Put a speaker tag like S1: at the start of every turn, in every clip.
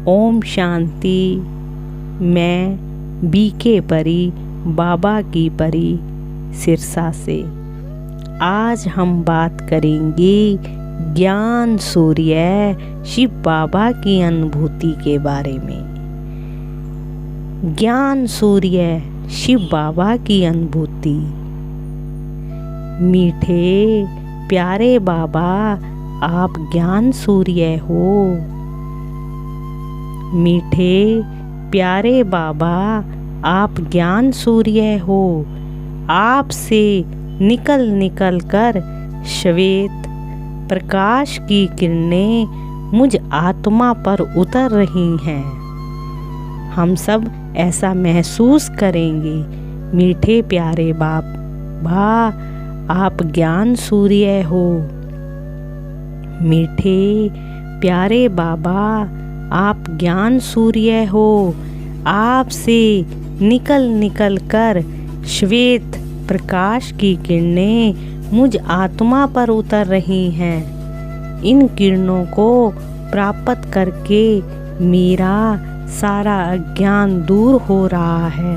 S1: ओम शांति। मैं बीके परी, बाबा की परी, सिरसा से। आज हम बात करेंगे ज्ञान सूर्य शिव बाबा की अनुभूति के बारे में। ज्ञान सूर्य शिव बाबा की अनुभूति। मीठे प्यारे बाबा, आप ज्ञान सूर्य हो। मीठे प्यारे बाबा, आप ज्ञान सूर्य हो। आपसे निकल निकल कर श्वेत प्रकाश की किरणें मुझ आत्मा पर उतर रही हैं। हम सब ऐसा महसूस करेंगे। मीठे प्यारे बाबा, आप ज्ञान सूर्य हो। मीठे प्यारे बाबा, आप ज्ञान सूर्य हो। आपसे निकल निकल कर श्वेत प्रकाश की किरणें मुझ आत्मा पर उतर रही हैं। इन किरणों को प्राप्त करके मेरा सारा अज्ञान दूर हो रहा है।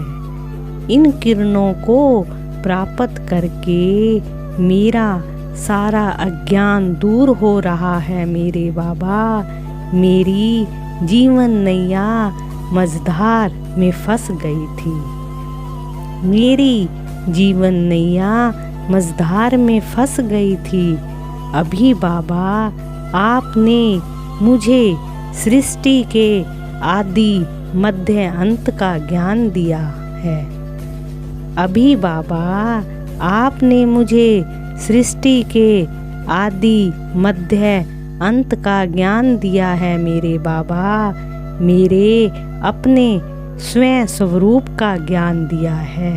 S1: इन किरणों को प्राप्त करके मेरा सारा अज्ञान दूर हो रहा है। मेरे बाबा, मेरी जीवन नैया मझधार में फंस गई थी। मेरी जीवन नैया मझधार में फंस गई थी। अभी बाबा, आपने मुझे सृष्टि के आदि मध्य अंत का ज्ञान दिया है। अभी बाबा, आपने मुझे सृष्टि के आदि मध्य अंत का ज्ञान दिया है। मेरे बाबा, मेरे अपने स्वयं स्वरूप का ज्ञान दिया है।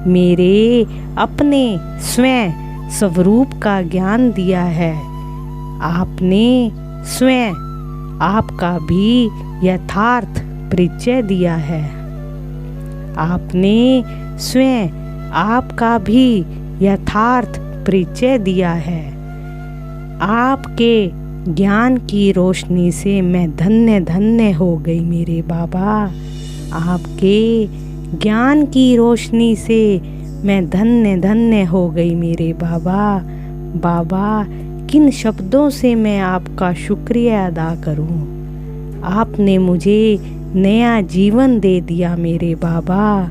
S1: मेरे अपने स्वयं स्वरूप का ज्ञान दिया है। आपने स्वयं आपका भी यथार्थ परिचय दिया है। आपने स्वयं आपका भी यथार्थ परिचय दिया है। आपके ज्ञान की रोशनी से मैं धन्य धन्य हो गई। मेरे बाबा, आपके ज्ञान की रोशनी से मैं धन्य धन्य हो गई। मेरे बाबा, बाबा, किन शब्दों से मैं आपका शुक्रिया अदा करूं। आपने मुझे नया जीवन दे दिया। मेरे बाबा,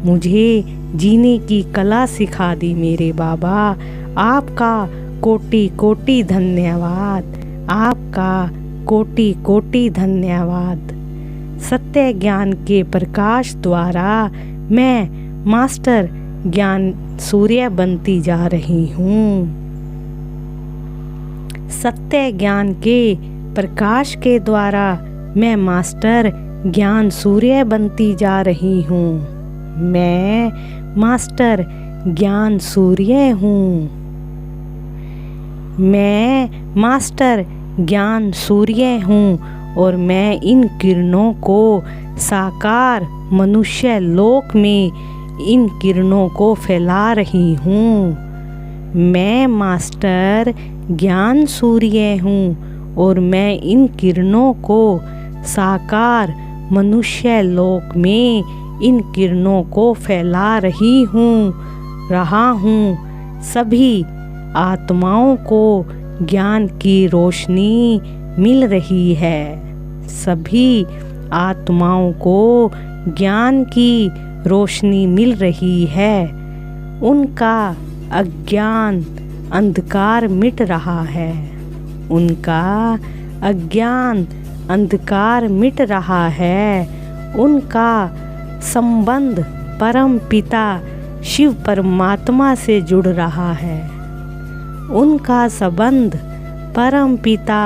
S1: मुझे जीने की कला सिखा दी। मेरे बाबा, आपका कोटि कोटि धन्यवाद। आपका कोटि कोटि धन्यवाद। सत्य ज्ञान के प्रकाश द्वारा मैं मास्टर ज्ञान सूर्य बनती जा रही हूँ। सत्य ज्ञान के प्रकाश के द्वारा मैं मास्टर ज्ञान सूर्य बनती जा रही हूँ। मैं मास्टर ज्ञान सूर्य हूँ। मैं मास्टर ज्ञान सूर्य हूँ और मैं इन किरणों को साकार मनुष्य लोक में इन किरणों को फैला रही हूँ। मैं मास्टर ज्ञान सूर्य हूँ और मैं इन किरणों को साकार मनुष्य लोक में इन किरणों को फैला रहा हूँ। सभी आत्माओं को ज्ञान की रोशनी मिल रही है। सभी आत्माओं को ज्ञान की रोशनी मिल रही है। उनका अज्ञान अंधकार मिट रहा है। उनका अज्ञान अंधकार मिट रहा है। उनका संबंध परम पिता शिव परमात्मा से जुड़ रहा है। उनका संबंध परम पिता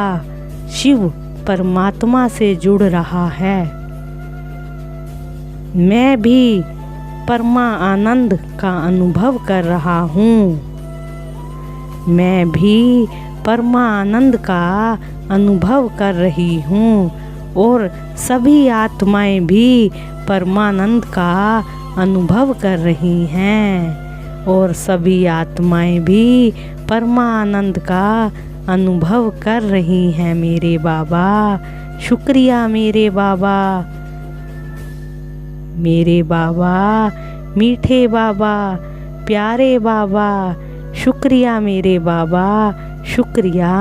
S1: शिव परमात्मा से जुड़ रहा है। मैं भी परमा आनंद का अनुभव कर रहा हूँ। मैं भी परमा आनंद का अनुभव कर रही हूँ और सभी आत्माएं भी परमानंद का अनुभव कर रही हैं और सभी आत्माएं भी परमानंद का अनुभव कर रही हैं मेरे बाबा। शुक्रिया मेरे बाबा। मेरे बाबा, मीठे बाबा, प्यारे बाबा, शुक्रिया मेरे बाबा, शुक्रिया।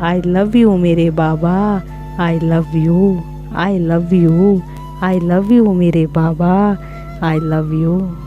S1: आई लव यू मेरे बाबा, I love you, I love you, I love you मेरे बाबा, आई लव यू।